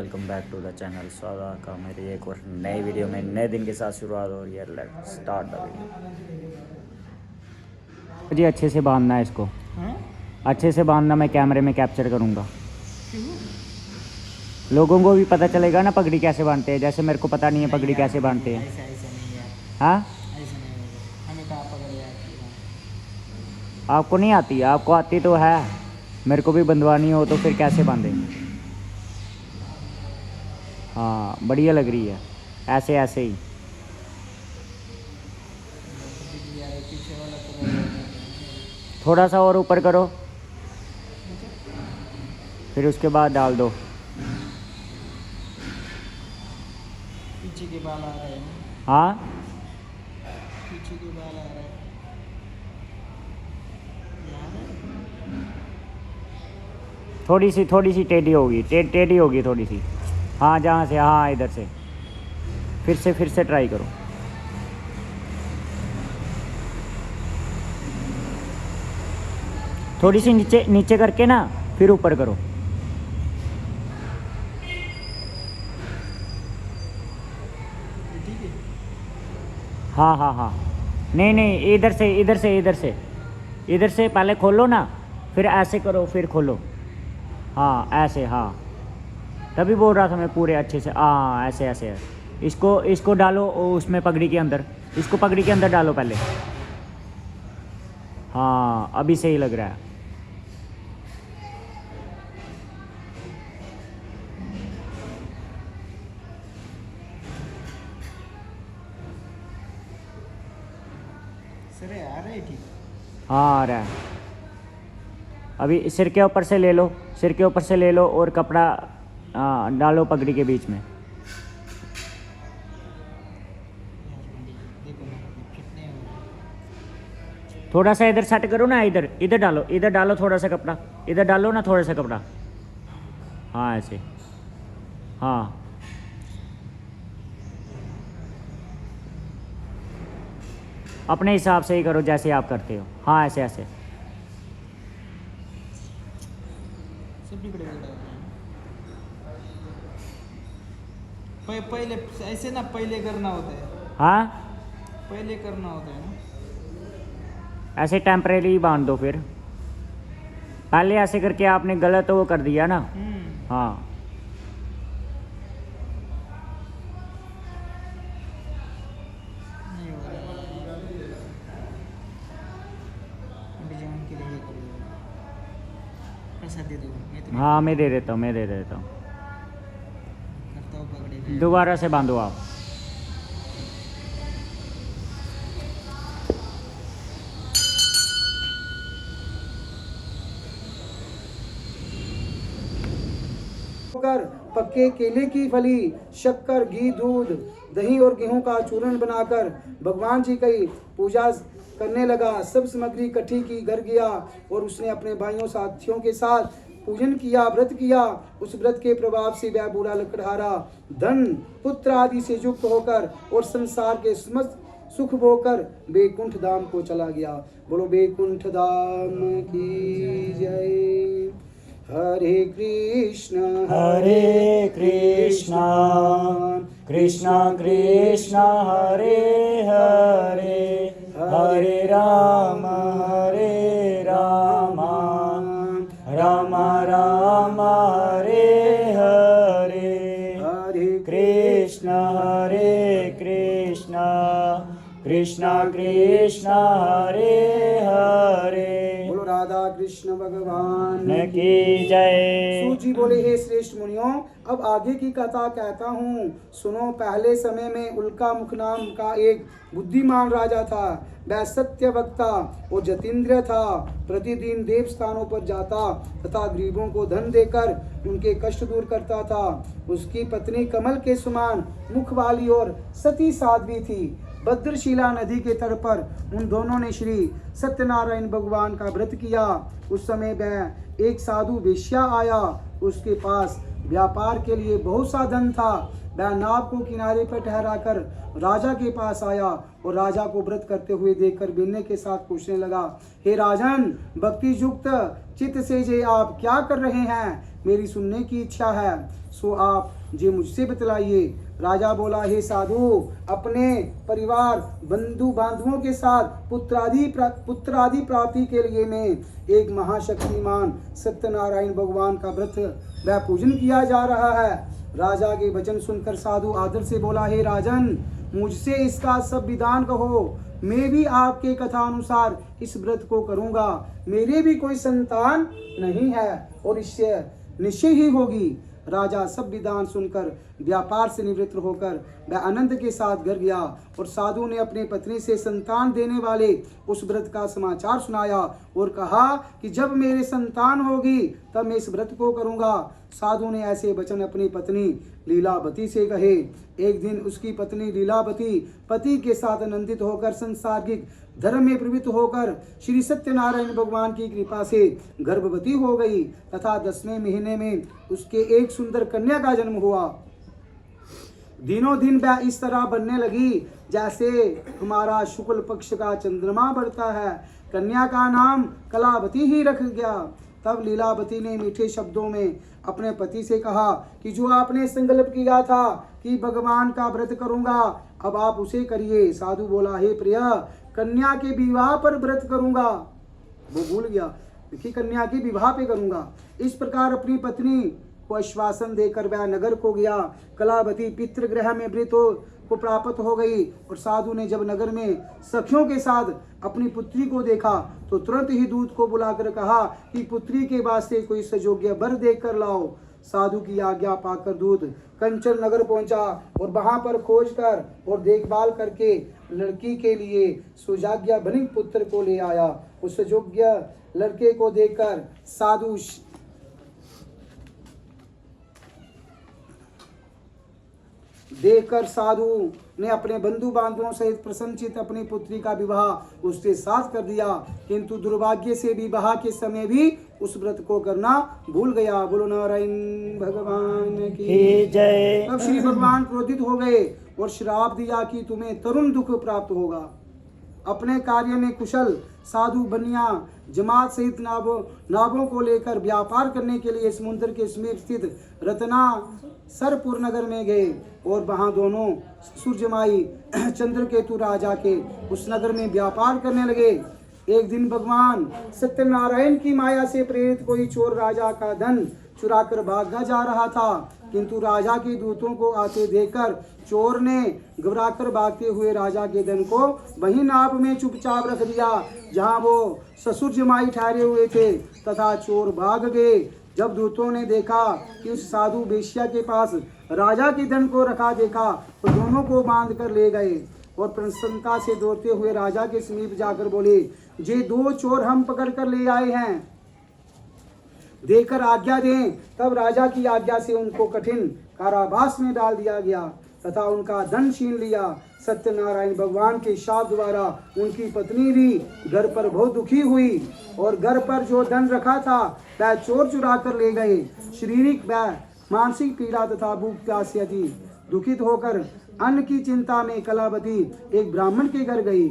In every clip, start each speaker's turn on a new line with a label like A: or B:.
A: Welcome back to the channel स्वादा का मेरी एक और नई वीडियो में नए दिन के साथ शुरुआत हो रही है। Let's start the video. जी अच्छे से बांधना है इसको। अच्छे से बांधना, मैं कैमरे में कैप्चर करूँगा। लोगों को भी पता चलेगा ना पगड़ी कैसे बांधते हैं, जैसे मेरे को पता नहीं है पगड़ी कैसे बांधते हैं। हाँ, आपको नहीं आती? आपको आती तो है, मेरे को भी बंधवानी हो तो फिर कैसे बांधे। हाँ बढ़िया लग रही है, ऐसे ऐसे ही। थोड़ा सा और ऊपर करो, फिर उसके बाद डाल दो।
B: पीछे के बाल आ रहे हैं।
A: हाँ
B: पीछे के बाल आ रहे हैं।
A: थोड़ी सी टेढ़ी होगी, टेढ़ी होगी थोड़ी सी। हाँ जहाँ से, हाँ इधर से। फिर से ट्राई करो। थोड़ी सी नीचे नीचे करके ना, फिर ऊपर करो।
B: ठीक है।
A: हाँ हाँ हाँ, नहीं इधर से इधर से पहले खोलो ना, फिर ऐसे करो, फिर खोलो। हाँ ऐसे, हाँ तभी बोल रहा था मैं पूरे अच्छे से। हाँ ऐसे ऐसे इसको डालो उसमें पगड़ी के अंदर, इसको पगड़ी के अंदर डालो पहले। हाँ अभी सही लग रहा है।
B: सर आ रहे ठीक।
A: हाँ आ रहा है। अभी सिर के ऊपर से ले लो, सिर के ऊपर से ले लो और कपड़ा डालो पगड़ी के बीच में।
B: देखो ना कितने हो रहे।
A: थोड़ा सा इधर सेट करो ना, इधर डालो थोड़ा सा कपड़ा, इधर डालो ना थोड़ा सा कपड़ा। हाँ ऐसे, हाँ अपने हिसाब से ही करो जैसे आप करते हो। हाँ ऐसे ऐसे।
B: सब बिगड़े बिगड़े पहले ऐसे ना, पहले करना होता है।
A: हाँ
B: पहले करना होता है ना।
A: ऐसे टेम्परेरी बांध दो। फिर पहले ऐसे करके आपने गलत वो कर दिया ना। हाँ
B: नहीं हो रहा। अभी जान के लिए करो। पैसा दे दो, मैं तो
A: हाँ मैं दे देता हूँ
B: करता हूँ पकड़े गए।
A: दोबारा से बांधो आप।
C: कर पक्के केले की फली, शक्कर, घी, दूध, दही और गेहूं का चूर्ण बनाकर भगवान जी की पूजा करने लगा। सब सामग्री इकट्ठी की, घर गया और उसने अपने भाइयों साथियों के साथ पूजन किया, व्रत किया। उस व्रत के प्रभाव से वह बूढ़ा लकड़हारा धन पुत्र आदि से युक्त होकर और संसार के समस्त सुख भोकर बैकुंठ धाम को चला गया। बोलो बैकुंठ धाम की जय। हरे कृष्ण
A: कृष्ण कृष्ण हरे हरे, हरे राम राम राम हरे हरे,
C: हरे
A: कृष्ण कृष्ण कृष्ण हरे हरे।
C: बोलो राधा कृष्ण भगवान
A: की जय।
C: सूत जी बोले, हे श्रेष्ठ मुनियों, अब आगे की कथा कहता हूँ, सुनो। पहले समय में उल्का मुख नाम का एक बुद्धिमान राजा था। वह सत्य वक्ता और जतीन्द्र था। प्रतिदिन देव स्थानों पर जाता तथा गरीबों को धन देकर उनके कष्ट दूर करता था। उसकी पत्नी कमल के समान मुख वाली और सती साध्वी थी। भद्रशिला नदी के तट पर उन दोनों ने श्री सत्यनारायण भगवान का व्रत किया। उस समय वह एक साधु वेश्या आया। उसके पास व्यापार के लिए बहुत सा धन था। वह नाव को किनारे पर ठहराकर राजा के पास आया और राजा को व्रत करते हुए देखकर विनय के साथ पूछने लगा, हे राजन, भक्ति युक्त चित्त से जे आप क्या कर रहे हैं? मेरी सुनने की इच्छा है, सो आप जे मुझसे बतलाइए। राजा बोला, हे साधु, अपने परिवार बंधु बांधवों के साथ पुत्रादि प्राप्ति के लिए मैं एक महाशक्तिमान सत्यनारायण भगवान का व्रत व पूजन किया जा रहा है। राजा के वचन सुनकर साधु आदर से बोला, हे राजन, मुझसे इसका सब विधान कहो, मैं भी आपके कथा अनुसार इस व्रत को करूंगा। मेरे भी कोई संतान नहीं है और इससे निश्चय ही होगी। राजा सब विधान सुनकर व्यापार से निवृत्त होकर वह आनंद के साथ घर गया और साधु ने अपने पत्नी से संतान देने वाले उस व्रत का समाचार सुनाया और कहा कि जब मेरे संतान होगी तब मैं इस व्रत को करूंगा। साधु ने ऐसे वचन अपनी पत्नी लीलावती से कहे। एक दिन उसकी पत्नी लीलावती पति के साथ आनंदित होकर सांसारिक धर्म में प्रवृत्त होकर श्री सत्यनारायण भगवान की कृपा से गर्भवती हो गई तथा 10वें महीने में उसके एक सुंदर कन्या का जन्म हुआ। दिनों दिन वह इस तरह बनने लगी जैसे हमारा शुक्ल पक्ष का चंद्रमा बढ़ता है। कन्या का नाम कलावती ही रख गया। तब लीलावती ने मीठे शब्दों में अपने पति से कहा कि जो आपने संकल्प किया था कि भगवान का व्रत करूंगा, अब आप उसे करिए। साधु बोला, हे प्रिय, कन्या के विवाह पर व्रत करूंगा। वो भूल गया कि कन्या के विवाह पे करूंगा। इस प्रकार अपनी पत्नी को आश्वासन देकर वह नगर को गया। कलावती पितृगृह में वृत को प्राप्त हो गई और साधु ने जब नगर में सखियों के साथ अपनी पुत्री को देखा तो तुरंत ही दूत को बुलाकर कहा कि पुत्री के वास्ते कोई सयोग्य वर देख कर लाओ। साधु की आज्ञा पाकर दूत कंचन नगर पहुंचा और वहां पर खोज कर और देखभाल करके लड़की के लिए सुजाज्ञा बनिक पुत्र को ले आया। उस योग्य लड़के को देखकर साधु ने अपने बंधु बांधवों सहित प्रसन्नचित अपनी पुत्री का विवाह उसके साथ कर दिया, किंतु दुर्भाग्य से विवाह के समय भी उस व्रत को करना भूल गया। बोलो नारायण भगवान की
A: जय।
C: तब श्री भगवान क्रोधित हो गए और श्राप दिया कि तुम्हें तरुण दुख प्राप्त होगा। अपने कार्य में कुशल साधु बनिया जमात सहित नावों को लेकर व्यापार करने के लिए समुद्र के समीप स्थित रत्ना सरपुर नगर में गए और वहां दोनों सूर्यमाई चंद्रकेतु राजा के उस नगर में व्यापार करने लगे। एक दिन भगवान सत्यनारायण की माया से प्रेरित कोई चोर राजा का धन चुराकर भागा जा रहा था, किंतु राजा के दूतों को आते देखकर चोर ने घबराकर भागते हुए राजा के धन को वही नाव में चुपचाप रख दिया जहां वो ससुर जमाई ठहरे हुए थे तथा चोर भाग गए। जब दूतों ने देखा कि उस साधु वेश्या के पास राजा के धन को रखा देखा तो दोनों को बांध कर ले गए और प्रसन्नता से दौड़ते हुए राजा के समीप जाकर बोले, जे 2 चोर हम पकड़ कर ले आए हैं, देकर आज्ञा दें। तब राजा की आज्ञा से उनको कठिन कारावास में डाल दिया गया तथा उनका धन छीन लिया। सत्यनारायण भगवान के शाप द्वारा उनकी पत्नी भी घर पर बहुत दुखी हुई और घर पर जो धन रखा था वह चोर चुरा कर ले गए। शारीरिक व मानसिक पीड़ा तथा भूख प्यास से अति दुखित होकर अन्न की चिंता में कलावती एक ब्राह्मण के घर गई।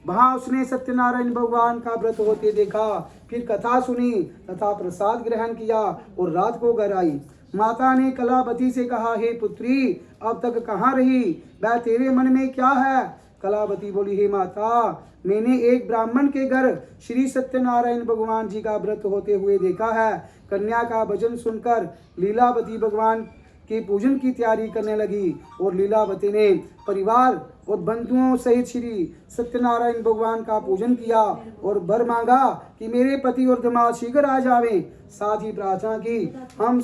C: वहां उसने सत्यनारायण भगवान का व्रत होते देखा, फिर कथा सुनी तथा प्रसाद ग्रहण किया और रात को घर आई। माता ने कलावती से कहा, हे पुत्री, अब तक कहाँ रही? वह तेरे मन में क्या है? कलावती बोली, हे माता, मैंने एक ब्राह्मण के घर श्री सत्यनारायण भगवान जी का व्रत होते हुए देखा है। कन्या का भजन सुनकर लीलावती भगवान के पूजन की तैयारी करने लगी और लीलावती ने परिवार और बंधुओं सहित श्री सत्यनारायण भगवान का पूजन किया और वर मांगा कि मेरे पति और दामाद शीघ्र आ जावें। साथ ही प्रार्थना की, हम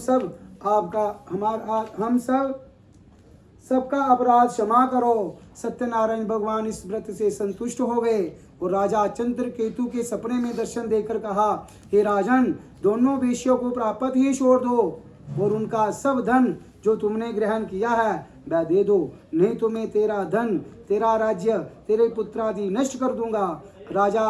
C: सबका अपराध क्षमा करो। सत्यनारायण भगवान इस व्रत से संतुष्ट हो गए और राजा चंद्रकेतु के सपने में दर्शन देकर कहा, हे राजन, दोनों वेश्यों को प्राप्त ही छोड़ दो और उनका सब धन जो तुमने ग्रहण किया है वह दे दो, नहीं तो मैं तेरा धन, तेरा राज्य, तेरे पुत्र आदि नष्ट कर दूंगा। राजा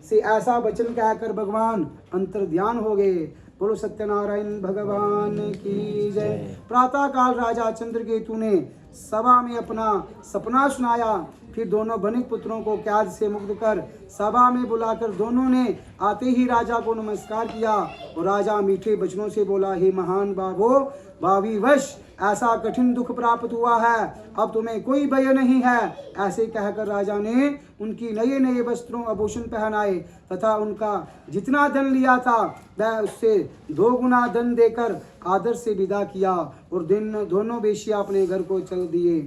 C: से ऐसा वचन कहकर भगवान अंतर्ध्यान हो गए। बोलो सत्यनारायण भगवान की जय। प्रातः काल राजा चंद्रकेतु ने सभा में अपना सपना सुनाया। फिर दोनों बनिक पुत्रों को कैद से मुक्त कर सभा में बुलाकर दोनों ने आते ही राजा को नमस्कार किया और राजा मीठे वचनों से बोला, हे महान बाबो, भावीवश ऐसा कठिन दुख प्राप्त हुआ है, अब तुम्हें कोई भय नहीं है। ऐसे कहकर राजा ने उनकी नए नए वस्त्रों आभूषण पहनाए तथा उनका जितना धन लिया था वह उससे 2 गुना धन देकर आदर से विदा किया और दोनों वेश्या अपने घर को चल दिए।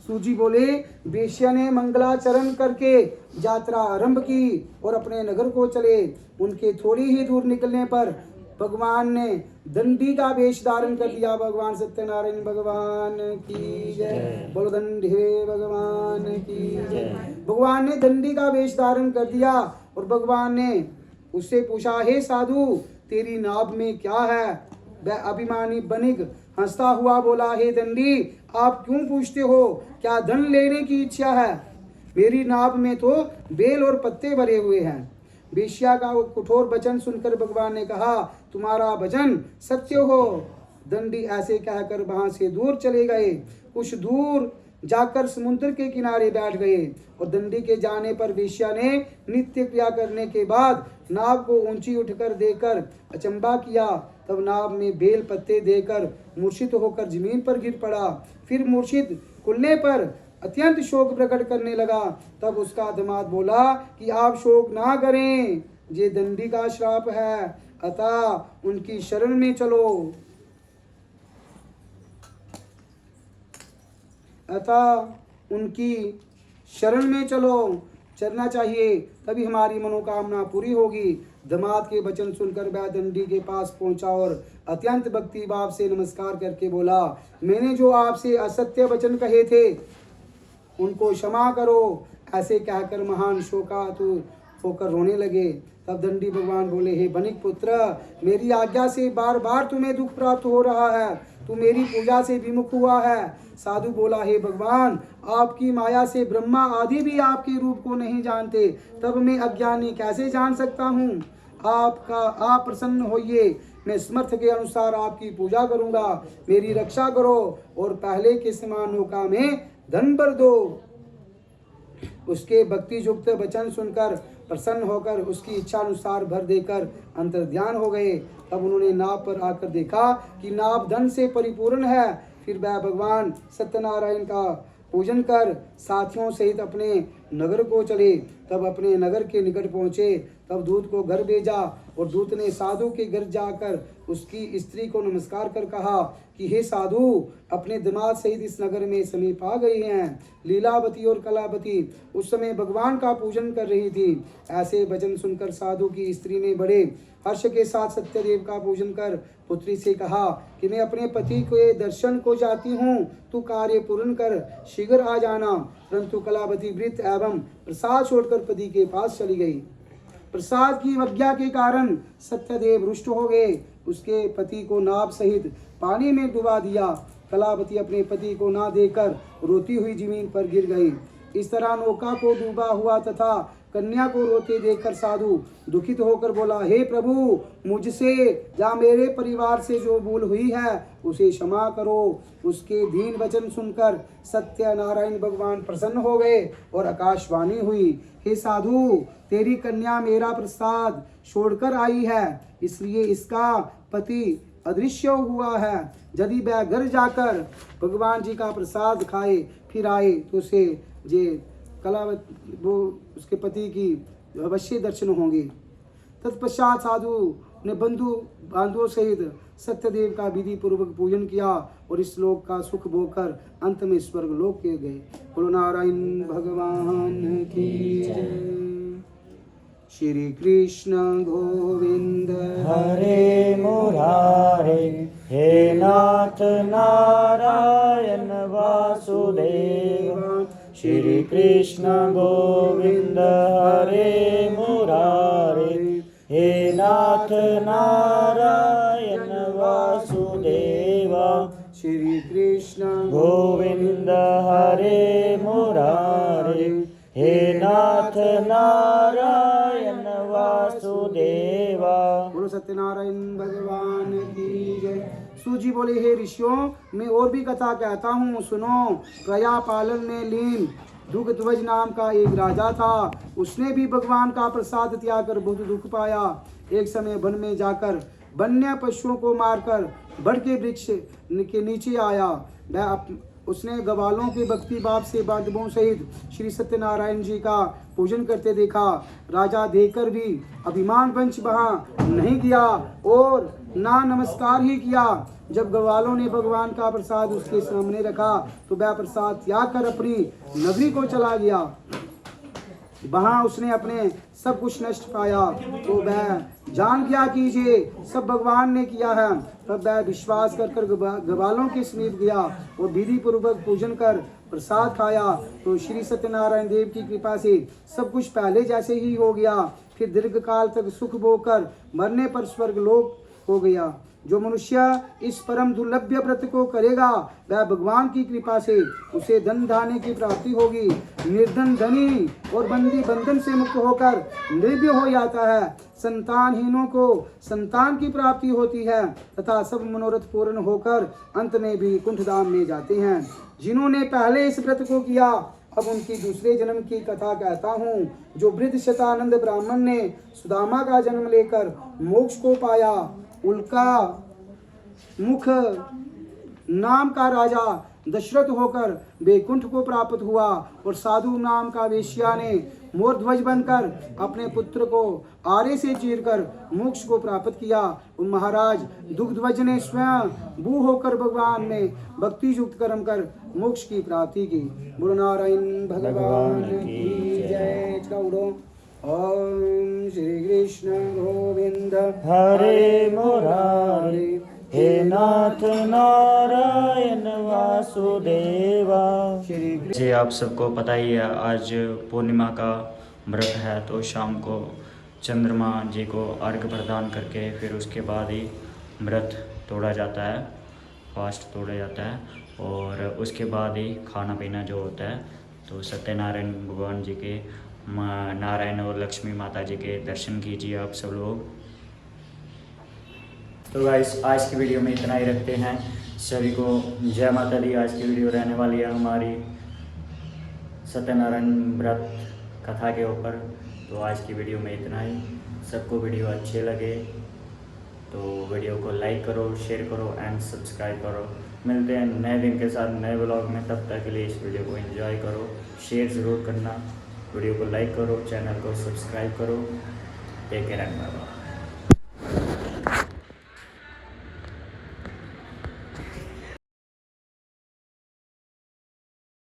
C: सूजी बोले, वेश्या ने मंगलाचरण करके यात्रा आरंभ की और अपने नगर को चले। उनके थोड़ी ही दूर निकलने पर भगवान ने दंडी का वेश धारण कर लिया। भगवान सत्यनारायण भगवान की जय। बोलो दंडे भगवान की जय। भगवान ने दंडी का वेश धारण कर दिया और भगवान ने उससे पूछा, हे साधु, तेरी नाभ में क्या है? वह अभिमानी बनिक हंसता हुआ बोला, हे दंडी, आप क्यों पूछते हो? क्या धन लेने की इच्छा है? मेरी नाभ में तो बेल और पत्ते भरे हुए हैं। वेश्या का वो कठोर वचन सुनकर भगवान ने कहा, तुम्हारा वचन सत्य हो। दंडी ऐसे कहकर वहां से दूर चले गए। कुछ दूर जाकर समुद्र के किनारे बैठ गए और दंडी के जाने पर वेश्या ने नित्य क्रिया करने के बाद नाव को ऊंची उठकर देकर अचंबा किया। तब नाव में बेल पत्ते देकर मूर्छित होकर जमीन पर गिर पड़ा। फिर मूर्छित खुलने पर अत्यंत शोक प्रकट करने लगा। तब उसका दामाद बोला कि आप शोक ना करें, ये दंडी का श्राप है, अतः उनकी शरण में चलो। अतः उनकी शरण में चलना चाहिए, तभी हमारी मनोकामना पूरी होगी। दामाद के वचन सुनकर वह दंडी के पास पहुंचा और अत्यंत भक्ति भाव से नमस्कार करके बोला, मैंने जो आपसे असत्य वचन कहे थे उनको क्षमा करो। ऐसे कहकर महान शोकातुर होकर रोने लगे। तब दंडी भगवान बोले, हे बनिक पुत्र, मेरी आज्ञा से बार बार तुम्हें दुख प्राप्त हो रहा है, तू मेरी पूजा से विमुख हुआ है। साधु बोला, हे भगवान, आपकी माया से ब्रह्मा आदि भी आपके रूप को नहीं जानते, तब मैं अज्ञानी कैसे जान सकता हूँ? आप प्रसन्न होइए, मैं समर्थ के अनुसार आपकी पूजा करूँगा। मेरी रक्षा करो और पहले के समान नौका में धन भर दो। उसके भक्ति युक्त वचन सुनकर प्रसन्न होकर उसकी इच्छा अनुसार भर देकर अंतर्ध्यान हो गए। तब उन्होंने नाव पर आकर देखा कि नाव धन से परिपूर्ण है। फिर वह भगवान सत्यनारायण का पूजन कर साथियों सहित अपने नगर को चले। तब अपने नगर के निकट पहुँचे। तब दूत को घर भेजा और दूत ने साधु के घर जाकर उसकी स्त्री को नमस्कार कर कहा कि हे साधु, अपने दामाद सहित इस नगर में समीप आ गई हैं। लीलावती और कलावती उस समय भगवान का पूजन कर रही थी। ऐसे वचन सुनकर साधु की स्त्री ने बड़े हर्ष के साथ सत्यदेव का पूजन कर पुत्री से कहा कि मैं अपने पति के दर्शन को जाती हूँ, तू कार्य पूर्ण कर शीघ्र आ जाना। परंतु कलावती वृत्त एवं प्रसाद छोड़कर पति के पास चली गई। प्रसाद की अवज्ञा के कारण सत्यदेव रुष्ट हो गए। उसके पति को नाव सहित पानी में डुबा दिया। कलावती अपने पति को ना देकर रोती हुई जमीन पर गिर गई। इस तरह नौका को डूबा हुआ तथा कन्या को रोते देखकर साधु दुखित होकर बोला, हे प्रभु, मुझसे या मेरे परिवार से जो भूल हुई है उसे क्षमा करो। उसके दीन वचन सुनकर सत्यनारायण भगवान प्रसन्न हो गए और आकाशवाणी हुई, हे साधु, तेरी कन्या मेरा प्रसाद छोड़कर आई है, इसलिए इसका पति अदृश्य हुआ है। यदि वह घर जाकर भगवान जी का प्रसाद खाए फिर आए तो उसे जे कलावत वो उसके पति की अवश्य दर्शन होंगे। तत्पश्चात साधु ने बांधुओं सहित सत्यदेव का विधि पूर्वक पूजन किया और इस लोक का सुख भोगकर अंत में स्वर्ग लोक के गए। बोलो नारायण भगवान की जय। श्री कृष्ण गोविंद
A: हरे मुरारे, हे नाथ नारायण वासुदेव। श्री कृष्ण गोविंद हरे मुरारे, हे नाथ नारायण वासुदेव।
C: श्री कृष्ण
A: गोविंद हरे मुरारे, हे नाथ नारायण वासुदेवा।
C: बोलो सत्यनारायण भगवान की जय। सूजी बोले, हे ऋषियों, मैं और भी कथा कहता हूँ, सुनो। प्रया पालन में लीन दुग्ध्वज नाम का एक राजा था। उसने भी भगवान का प्रसाद त्याग कर बहुत दुख पाया। एक समय वन में जाकर वन्य पशुओं को मारकर बड़ के वृक्ष के नीचे आया। उसने ग्वालों के भक्ति भाव से बांधवों सहित श्री सत्यनारायण जी का पूजन करते देखा। राजा देखकर भी अभिमान वंश वहाँ नहीं किया और ना नमस्कार ही किया। जब ग्वालों ने भगवान का प्रसाद उसके सामने रखा तो वह प्रसाद त्याग कर अपनी नगरी को चला गया। वहाँ उसने अपने सब कुछ नष्ट पाया तो वह जान गया कि ये सब भगवान ने किया है। तब वह विश्वास कर ग्वालों के समीप गया और विधि पूर्वक पूजन कर प्रसाद खाया तो श्री सत्यनारायण देव की कृपा से सब कुछ पहले जैसे ही हो गया। फिर दीर्घ काल तक सुख भोग कर मरने पर स्वर्ग लोक हो गया। जो मनुष्य इस परम दुर्लभ व्रत को करेगा वह भगवान की कृपा से उसे धन धान्य की प्राप्ति होगी। निर्धन धनी और बंदी बंधन से मुक्त होकर निर्भय हो जाता है। संतानहीनों को संतान की प्राप्ति होती है तथा सब मनोरथ पूर्ण होकर अंत में भी कुंठ धाम में जाते हैं। जिन्होंने पहले इस व्रत को किया अब उनकी दूसरे जन्म की कथा कहता हूँ। जो वृद्ध शतानंद ब्राह्मण ने सुदामा का जन्म लेकर मोक्ष को पाया, उल्का मुख नाम का राजा दशरथ होकर वैकुंठ को प्राप्त हुआ और साधु नाम का वेश्या ने मोरध्वज बनकर अपने पुत्र को आरे से चीरकर मोक्ष को प्राप्त किया। और महाराज दुग्ध्वज ने स्वयं भू होकर भगवान में भक्ति युक्त कर्म कर मोक्ष की प्राप्ति की। बोलो नारायण भगवान की जय। चलो ओम श्री कृष्ण गोविंद
A: हरे मुरारे, हे नाथ नारायण वासुदेवा। जी आप सबको पता ही है आज पूर्णिमा का व्रत है तो शाम को चंद्रमा जी को अर्घ्य प्रदान करके फिर उसके बाद ही व्रत तोड़ा जाता है, फास्ट तोड़ा जाता है और उसके बाद ही खाना पीना जो होता है। तो सत्यनारायण भगवान जी के नारायण और लक्ष्मी माता जी के दर्शन कीजिए आप सब लोग। तो गाइस आज की वीडियो में इतना ही रखते हैं। सभी को जय माता दी। आज की वीडियो रहने वाली है हमारी सत्यनारायण व्रत कथा के ऊपर। तो आज की वीडियो में इतना ही। सबको वीडियो अच्छे लगे तो वीडियो को लाइक करो, शेयर करो एंड सब्सक्राइब करो। मिलते हैं नए दिन के साथ नए ब्लॉग में। तब तक के लिए इस वीडियो को एंजॉय करो, शेयर ज़रूर करना, वीडियो को लाइक करो, चैनल को सब्सक्राइब करो। Take care and bye bye.